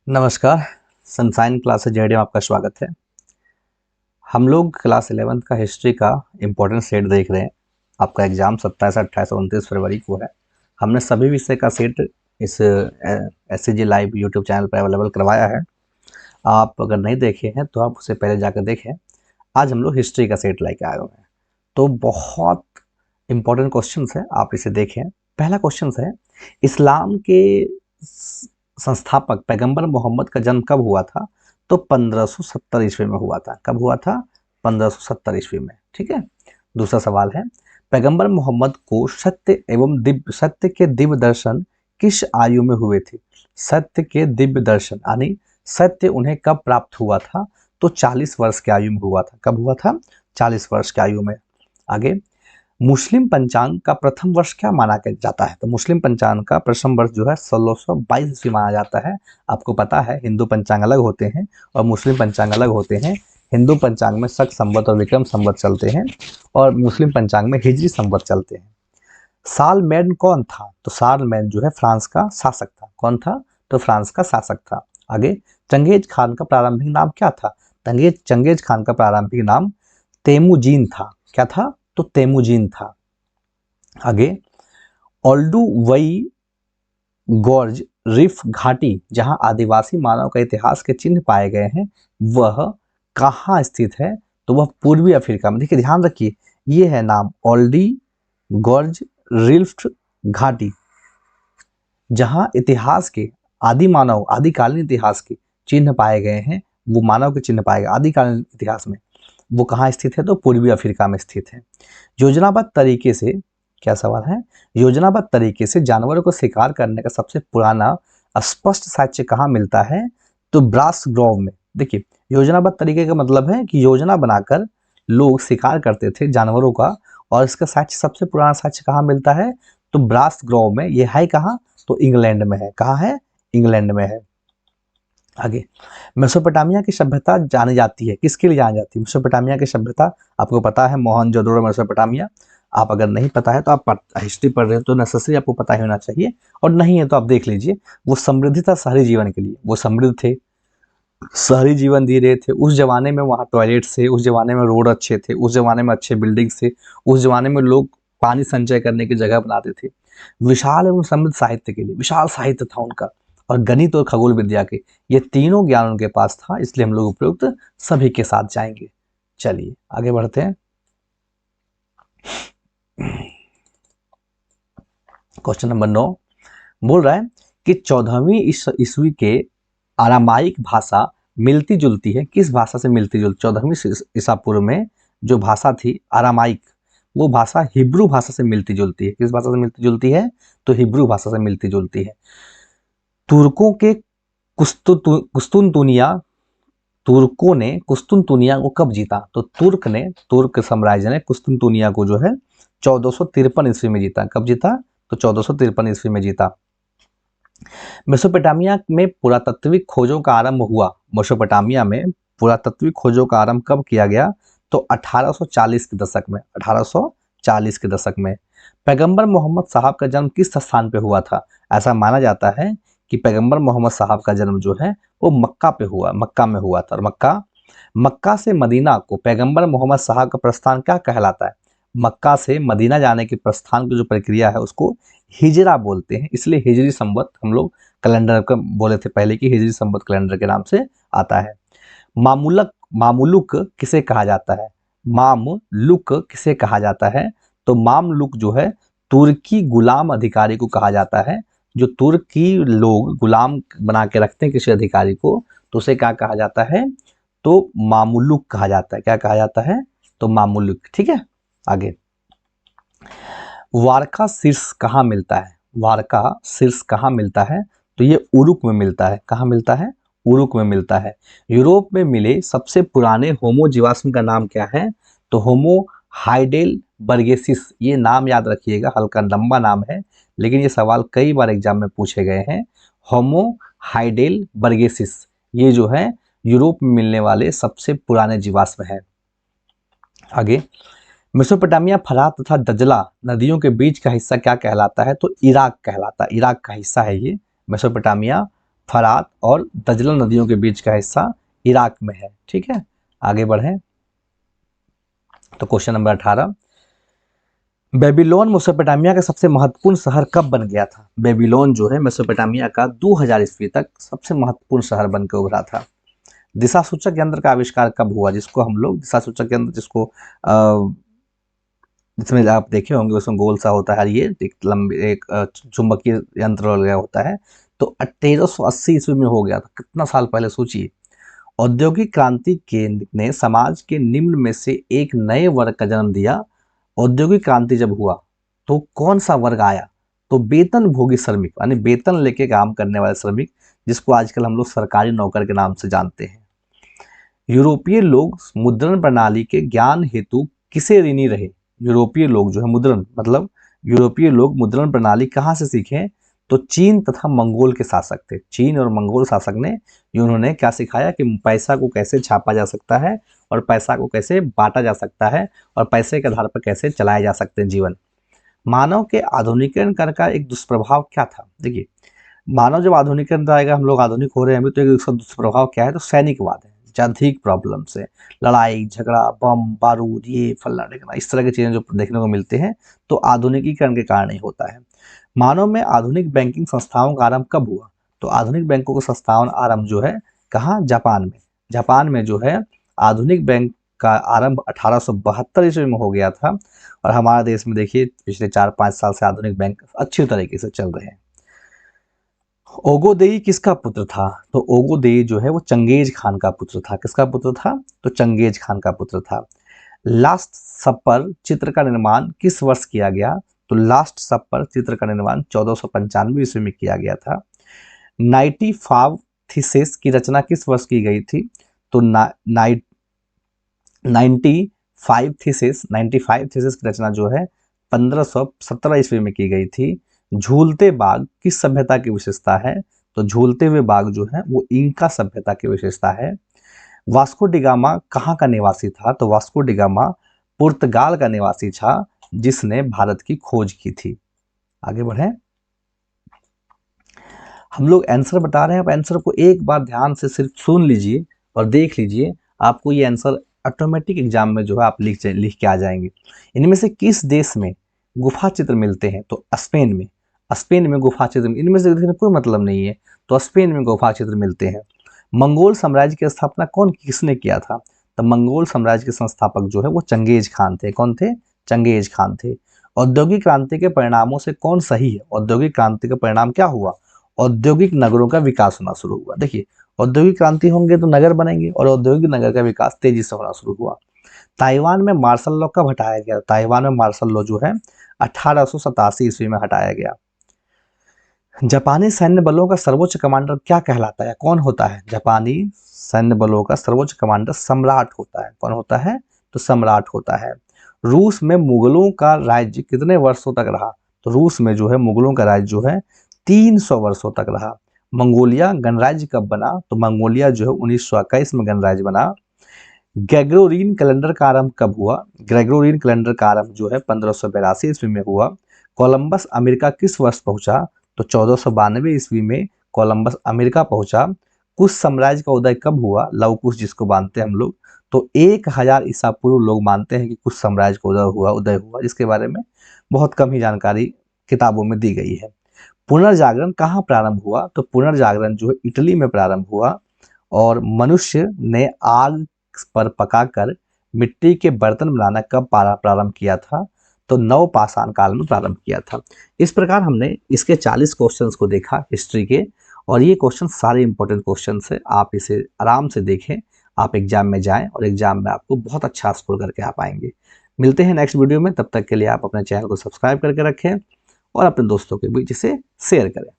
नमस्कार। Sunshine class से JD में आपका स्वागत है। हम लोग क्लास 11th का हिस्ट्री का इम्पोर्टेंट सेट देख रहे हैं। आपका एग्जाम 27, 28 और 29 फरवरी को है। हमने सभी विषय का सेट इस SCG लाइव यूट्यूब चैनल पर अवेलेबल करवाया है। आप अगर नहीं देखे हैं तो आप उसे पहले जाकर देखें। आज हम लोग हिस्ट्री का सेट लेके आए हुए हैं, तो बहुत इम्पोर्टेंट क्वेश्चन है, आप इसे देखें। पहला क्वेश्चन है, इस्लाम के संस्थापक पैगंबर मोहम्मद का जन्म कब हुआ था? तो 1570 ईस्वी में हुआ था। कब हुआ था? 1570 ईस्वी में। ठीक है। दूसरा सवाल है, पैगंबर मोहम्मद को सत्य के दिव्य दर्शन किस आयु में हुए थे? सत्य के दिव्य दर्शन यानी सत्य उन्हें कब प्राप्त हुआ था? तो 40 वर्ष की आयु में हुआ था। कब हुआ था? 40 वर्ष की आयु में। आगे, मुस्लिम पंचांग का प्रथम वर्ष क्या माना जाता है? तो मुस्लिम पंचांग का प्रथम वर्ष जो है 1622 ईस्वी माना जाता है। आपको पता है हिंदू पंचांग अलग होते हैं और मुस्लिम पंचांग अलग होते हैं। हिंदू पंचांग में शक संवत और विक्रम संवत चलते हैं और मुस्लिम पंचांग में हिजरी संवत चलते हैं। सालमैन कौन था? तो सालमैन जो है फ्रांस का शासक था। कौन था? तो फ्रांस का शासक था। आगे, चंगेज खान का प्रारंभिक नाम क्या था? चंगेज खान का प्रारंभिक नाम तेमुजीन था। क्या था? तो तेमुजीन था। आगे, ओल्डुवई गॉर्ज रिफ घाटी जहां आदिवासी मानव का इतिहास के चिन्ह पाए गए हैं, वह कहाँ स्थित है? तो वह पूर्वी अफ्रीका में। देखिए ध्यान रखिए, ये है नाम ओल्डी गॉर्ज रिफ्ट घाटी, जहां इतिहास के आदि मानव आदिकालीन इतिहास के चिन्ह पाए गए हैं, वो मानव के चिन्ह पाए गए आदिकालीन इतिहास में, वो कहाँ स्थित है? तो पूर्वी अफ्रीका में स्थित है। योजनाबद्ध तरीके से, क्या सवाल है, योजनाबद्ध तरीके से जानवरों को शिकार करने का सबसे पुराना स्पष्ट साक्ष्य कहाँ मिलता है? तो ब्रास ग्रोव में। देखिए, योजनाबद्ध तरीके का मतलब है कि योजना बनाकर लोग शिकार करते थे जानवरों का, और इसका साक्ष्य, सबसे पुराना साक्ष्य कहाँ मिलता है? तो ब्रास ग्रोव में। ये है कहाँ? तो इंग्लैंड में है। कहाँ है? इंग्लैंड में है। आगे, मेसोपोटामिया की सभ्यता जानी जाती है, किसके लिए जानी जाती है मेसोपोटामिया की सभ्यता? आपको पता है मोहनजोदड़ो मेसोपोटामिया। आप अगर नहीं पता है तो आप हिस्ट्री पढ़ रहे हो तो नेसेसरी आपको पता ही होना चाहिए, और नहीं है तो आप देख लीजिए। वो समृद्ध था शहरी जीवन के लिए, वो समृद्ध थे, शहरी जीवन जी रहे थे। उस जमाने में वहाँ टॉयलेट थे, उस जमाने में रोड अच्छे थे, उस जमाने में अच्छे बिल्डिंग्स थे, उस जमाने में लोग पानी संचय करने की जगह बनाते थे। विशाल एवं समृद्ध साहित्य के लिए, विशाल साहित्य था उनका, और गणित और खगोल विद्या के, ये तीनों ज्ञान उनके पास था, इसलिए हम लोग उपयुक्त सभी के साथ जाएंगे। चलिए आगे बढ़ते हैं। क्वेश्चन नंबर 9 बोल रहा है कि 14वीं ईस्वी के आरामाइक भाषा मिलती जुलती है, किस भाषा से मिलती जुलती? 14वीं ईसा पूर्व में जो भाषा थी आरामाइक, वो भाषा हिब्रू भाषा से मिलती जुलती है। किस भाषा से मिलती जुलती है? तो हिब्रू भाषा से मिलती जुलती है। तुर्कों के कुस्तुनतुनिया तुर्कों ने कुस्तुनतुनिया को कब जीता? तो तुर्क साम्राज्य ने कुस्तुनतुनिया को जो है 1453 ईस्वी में जीता। कब जीता? तो 1453 ईस्वी में जीता। मेसोपोटामिया में पुरातात्विक खोजों का आरंभ हुआ। मेसोपोटामिया में पुरातात्विक खोजों का आरंभ कब किया गया? तो 1840 के दशक में। 1840 के दशक में। पैगंबर मोहम्मद साहब का जन्म किस स्थान पे हुआ था? ऐसा माना जाता है कि पैगंबर मोहम्मद साहब का जन्म जो है वो मक्का पे हुआ, मक्का में हुआ था। और मक्का से मदीना को पैगंबर मोहम्मद साहब का प्रस्थान क्या कहलाता है? मक्का से मदीना जाने की प्रस्थान की जो प्रक्रिया है उसको हिजरा बोलते हैं, इसलिए हिजरी संवत हम लोग कैलेंडर का बोले थे पहले कि हिजरी संवत कैलेंडर के नाम से आता है। मामुलुक किसे कहा जाता है? मामलुक किसे कहा जाता है? तो मामलुक जो है तुर्की गुलाम अधिकारी को कहा जाता है। जो तुर्की लोग गुलाम बना के रखते हैं किसी अधिकारी को, तो उसे क्या कहा जाता है? तो मामुलुक कहा जाता है। क्या कहा जाता है? तो मामुलुक। ठीक है। आगे, वारका शीर्ष कहाँ मिलता है? वारका शीर्ष कहाँ मिलता है? तो ये उरुक में मिलता है। कहाँ मिलता है? उरुक में मिलता है। यूरोप में मिले सबसे पुराने होमो जीवाश्म का नाम क्या है? तो होमो हाइडेलबर्गेसिस। ये नाम याद रखिएगा, हल्का लंबा नाम है, लेकिन ये सवाल कई बार एग्जाम में पूछे गए हैं। होमो हाइडेलबर्गेसिस ये जो है यूरोप में मिलने वाले सबसे पुराने जीवाश्म है। आगे, मेसोपोटामिया फरात तथा दजला नदियों के बीच का हिस्सा क्या कहलाता है? तो इराक कहलाता है। इराक का हिस्सा है ये मेसोपोटामिया फरात और दजला नदियों के बीच का हिस्सा इराक में है। ठीक है, आगे बढ़ें तो क्वेश्चन नंबर 18, बेबीलोन मेसोपोटामिया का सबसे महत्वपूर्ण शहर कब बन गया था? बेबीलोन जो है मेसोपोटामिया का 2000 ईस्वी तक सबसे महत्वपूर्ण शहर बनकर उभरा था। दिशा सूचक यंत्र का आविष्कार कब हुआ, जिसको हम लोग दिशा सूचक यंत्र, जिसको जिसमें आप देखे होंगे उसमें गोल सा होता है, ये एक लंबी एक चुंबकीय यंत्र लगा होता है, तो 1380 ईस्वी में हो गया था। कितना साल पहले सोचिए। औद्योगिक क्रांति के ने समाज के निम्न में से एक नए वर्ग का जन्म दिया। औद्योगिक क्रांति जब हुआ तो कौन सा वर्ग आया? तो वेतन भोगी श्रमिक, यानी वेतन लेके काम करने वाले श्रमिक, जिसको आजकल हम लोग सरकारी नौकर के नाम से जानते हैं। यूरोपीय लोग मुद्रण प्रणाली के ज्ञान हेतु किसे ऋणी रहे? यूरोपीय लोग जो है मुद्रण, मतलब यूरोपीय लोग मुद्रण प्रणाली कहाँ से सीखे? तो चीन तथा मंगोल के शासक थे। चीन और मंगोल शासक ने उन्होंने क्या सिखाया कि पैसा को कैसे छापा जा सकता है और पैसा को कैसे बांटा जा सकता है और पैसे के आधार पर कैसे चलाए जा सकते हैं जीवन। मानव के आधुनिकीकरण का एक दुष्प्रभाव क्या था? देखिए, मानव जब आधुनिकीकरण आएगा, हम लोग आधुनिक हो रहे हैं अभी, तो एक उसका दुष्प्रभाव क्या है? तो सैनिकवाद है। अधिक प्रॉब्लम से लड़ाई झगड़ा, बम बारूद, ये फलना ढिकना, इस तरह की चीजें जो देखने को मिलते हैं, तो आधुनिकीकरण के कारण ही होता है। मानव में आधुनिक बैंकिंग संस्थाओं का आरंभ कब हुआ? तो आधुनिक बैंकों का संस्थान आरंभ जो है कहाँ? जापान में। जापान में जो है आधुनिक बैंक का आरंभ 1872 ईस्वी में हो गया था। और हमारे देश में देखिए पिछले 4-5 साल से आधुनिक बैंक अच्छी तरीके से चल रहे हैं। ओगोदेई किसका पुत्र था? तो ओगोदेई जो है वो चंगेज खान का पुत्र था। किसका पुत्र था? तो चंगेज खान का पुत्र था। लास्ट सपर चित्र का निर्माण किस वर्ष किया गया? तो लास्ट सपर चित्र का निर्माण 1495 ईस्वी में किया गया था। 95 थीसिस की रचना किस वर्ष की गई थी? तो 95 थीसिस की रचना जो है 1517 ईस्वी में की गई थी। झूलते बाग किस सभ्यता की विशेषता है? तो झूलते हुए बाग जो है वो इंका सभ्यता की विशेषता है। वास्को डिगामा कहाँ का निवासी था? तो वास्को डिगामा पुर्तगाल का निवासी था, जिसने भारत की खोज की थी। आगे बढ़ें, हम लोग आंसर बता रहे हैं। आप आंसर को एक बार ध्यान से सिर्फ सुन लीजिए और देख लीजिए, आपको ये आंसर ऑटोमेटिक एग्जाम में जो है आप लिख के आ जाएंगे। इनमें से किस देश में गुफा चित्र मिलते हैं? तो स्पेन में। स्पेन में गुफा चित्र, इनमें से कोई मतलब नहीं है, तो स्पेन में गुफा चित्र मिलते हैं। मंगोल साम्राज्य की स्थापना किसने किया था? तो मंगोल साम्राज्य के संस्थापक जो है वो चंगेज खान थे। कौन थे? चंगेज खान थे। औद्योगिक क्रांति के परिणामों से कौन सही है? औद्योगिक क्रांति का परिणाम क्या हुआ? औद्योगिक नगरों का विकास होना शुरू हुआ। देखिए, औद्योगिक क्रांति होंगे तो नगर बनेंगे और औद्योगिक नगर का विकास तेजी से होना शुरू हुआ। ताइवान में मार्शल लॉ कब हटाया गया? ताइवान में मार्शल लॉ जो है 1887 ईस्वी में हटाया गया। जापानी सैन्य बलों का सर्वोच्च कमांडर क्या कहलाता है? कौन होता है? जापानी सैन्य बलों का सर्वोच्च कमांडर सम्राट होता है। कौन होता है? तो सम्राट होता है। रूस में मुगलों का राज्य कितने वर्षों तक रहा? तो रूस में जो है मुगलों का राज्य जो है 300 वर्षों तक रहा। मंगोलिया गणराज्य कब बना? तो मंगोलिया जो है 1921 में गणराज्य बना। ग्रेगोरियन कैलेंडर का आरंभ कब हुआ? ग्रेगोरियन कैलेंडर का आरंभ जो है 1582 ईस्वी में हुआ। कोलंबस अमेरिका किस वर्ष पहुंचा? तो 1492 ईस्वी में कोलंबस अमेरिका पहुंचा। कुश साम्राज्य का उदय कब हुआ? लव कुश, जिसको मानते हैं हम लोग, तो 1000 ईसा पूर्व लोग मानते हैं कि कुश साम्राज्य का उदय हुआ, जिसके बारे में बहुत कम ही जानकारी किताबों में दी गई है। पुनर्जागरण कहाँ प्रारंभ हुआ? तो पुनर्जागरण जो है इटली में प्रारंभ हुआ और मनुष्य ने आग पर पकाकर मिट्टी के बर्तन बनाना कब प्रारंभ किया था? तो नवपाषाण काल में प्रारंभ किया था। इस प्रकार हमने इसके 40 क्वेश्चंस को देखा हिस्ट्री के, और ये क्वेश्चन सारे इंपॉर्टेंट क्वेश्चन है। आप इसे आराम से देखें, आप एग्जाम में जाएं और एग्जाम में आपको बहुत अच्छा स्कोर करके आप आएंगे। मिलते हैं नेक्स्ट वीडियो में, तब तक के लिए आप अपने चैनल को सब्सक्राइब करके रखें और अपने दोस्तों के बीच इसे शेयर करें।